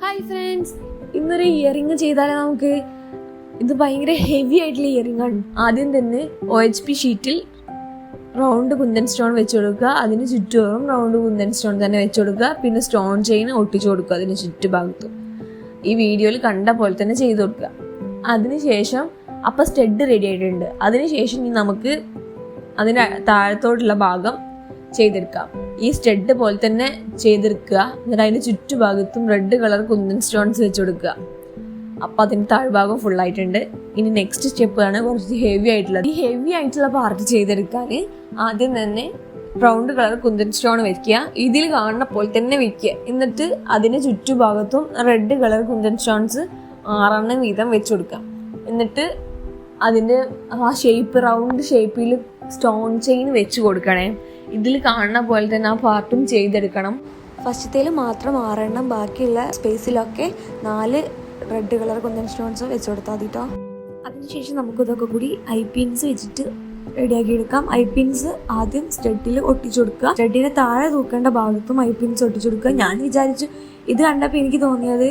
Hi friends, ഇന്നൊരു earring ചെയ്താലോ നമുക്ക്. ഇത് ഭയങ്കര ഹെവി ആയിട്ടുള്ള ഇയറിംഗ് ആണ്. ആദ്യം തന്നെ OHP ഷീറ്റിൽ റൗണ്ട് കുന്തൻ സ്റ്റോൺ വെച്ച് കൊടുക്കുക. അതിന് ചുറ്റും റൗണ്ട് കുന്തൻ സ്റ്റോൺ തന്നെ വെച്ച് കൊടുക്കുക. പിന്നെ സ്റ്റോൺ ചെയിൻ ഒട്ടിച്ചു കൊടുക്കുക അതിന് ചുറ്റുഭാഗത്തും. ഈ വീഡിയോയിൽ കണ്ട പോലെ തന്നെ ചെയ്ത് കൊടുക്കുക. അതിനുശേഷം അപ്പം സ്റ്റഡ് റെഡി ആയിട്ടുണ്ട്. അതിനുശേഷം നമുക്ക് അതിന് താഴത്തോട്ടുള്ള ഭാഗം ചെയ്തെടുക്കാം. ഈ സ്റ്റഡ് പോലെ തന്നെ ചെയ്തെടുക്കുക. എന്നിട്ട് അതിൻ്റെ ചുറ്റുഭാഗത്തും റെഡ് കളർ കുന്തൻ സ്റ്റോൺസ് വെച്ച് കൊടുക്കുക. അപ്പം അതിൻ്റെ താഴ്ഭാഗം ഫുള്ളായിട്ടുണ്ട്. ഇനി നെക്സ്റ്റ് സ്റ്റെപ്പ് ആണ് കുറച്ച് ഹെവി ആയിട്ടുള്ളത്. ഈ ഹെവി ആയിട്ടുള്ള പാർട്ട് ചെയ്തെടുക്കാൻ ആദ്യം തന്നെ റൗണ്ട് കളർ കുന്തൻ സ്റ്റോൺ വെക്കുക. ഇതിൽ കാണുന്ന പോലെ തന്നെ വെക്കുക. എന്നിട്ട് അതിന് ചുറ്റുഭാഗത്തും റെഡ് കളർ കുന്തൻ സ്റ്റോൺസ് 6 വീതം വെച്ച് കൊടുക്കാം. എന്നിട്ട് അതിൻ്റെ ആ ഷേപ്പ് റൗണ്ട് ഷേപ്പിൽ സ്റ്റോൺ ചെയിൻ വെച്ച് കൊടുക്കണേ. ഇതിൽ കാണുന്ന പോലെ തന്നെ ആ പാർട്ടും ചെയ്തെടുക്കണം. ഫസ്റ്റത്തേൽ മാത്രം 6 ബാക്കിയുള്ള സ്പേസിലൊക്കെ 4 റെഡ് കളർ കുന്തൻ സ്റ്റോൺസ് വെച്ച് കൊടുത്താൽ മതി കേട്ടോ. അതിനുശേഷം നമുക്ക് ഇതൊക്കെ കൂടി ഐപിൻസ് വെച്ചിട്ട് റെഡിയാക്കി എടുക്കാം. ഐപിൻസ് ആദ്യം സ്റ്റഡിൽ ഒട്ടിച്ചു കൊടുക്കുക. സ്റ്റഡിനെ താഴെ തൂക്കേണ്ട ഭാഗത്തും ഐപിൻസ് ഒട്ടിച്ചു കൊടുക്കുക. ഞാൻ വിചാരിച്ചു, ഇത് കണ്ടപ്പോൾ എനിക്ക് തോന്നിയത്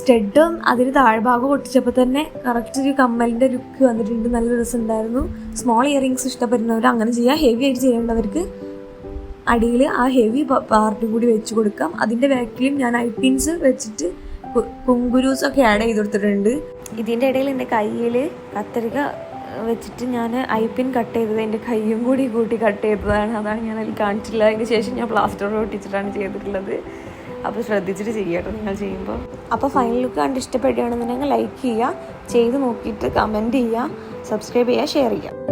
സ്റ്റഡും അതിന് താഴ്ഭാഗം ഒട്ടിച്ചപ്പോൾ തന്നെ കറക്റ്റ് ഒരു കമ്മലിൻ്റെ ലുക്ക് വന്നിട്ടുണ്ട്. നല്ല രസമുണ്ടായിരുന്നു. സ്മോൾ ഇയറിങ്സ് ഇഷ്ടപ്പെടുന്നവർ അങ്ങനെ ചെയ്യുക. ഹെവി ആയിട്ട് ചെയ്യേണ്ടവർക്ക് അടിയിൽ ആ ഹെവി പാർട്ടും കൂടി വെച്ച് കൊടുക്കാം. അതിൻ്റെ ബാക്കിലും ഞാൻ ഐപിൻസ് വെച്ചിട്ട് കുങ്കുരൂസൊക്കെ ആഡ് ചെയ്ത് കൊടുത്തിട്ടുണ്ട്. ഇതിൻ്റെ ഇടയിൽ എൻ്റെ കയ്യിൽ കത്തരിക വെച്ചിട്ട് ഞാൻ ഐപിൻ കട്ട് ചെയ്തത് എൻ്റെ കയ്യും കൂടി കൂട്ടി കട്ട് ചെയ്തതാണ്. അതാണ് ഞാൻ അതിൽ കാണിച്ചില്ല. അതിന് ശേഷം ഞാൻ പ്ലാസ്റ്റർ ഒട്ടിച്ചിട്ടാണ് ചെയ്തിട്ടുള്ളത്. അപ്പോൾ ശ്രദ്ധിച്ചിട്ട് ചെയ്യാട്ടോ നിങ്ങൾ ചെയ്യുമ്പോൾ. അപ്പോൾ ഫൈനൽ ലുക്ക് കണ്ട് ഇഷ്ടപ്പെടുകയാണെന്നുണ്ടെങ്കിൽ ലൈക്ക് ചെയ്യുക, ചെയ്ത് നോക്കിയിട്ട് കമൻറ്റ് ചെയ്യുക, സബ്സ്ക്രൈബ് ചെയ്യുക, ഷെയർ ചെയ്യുക.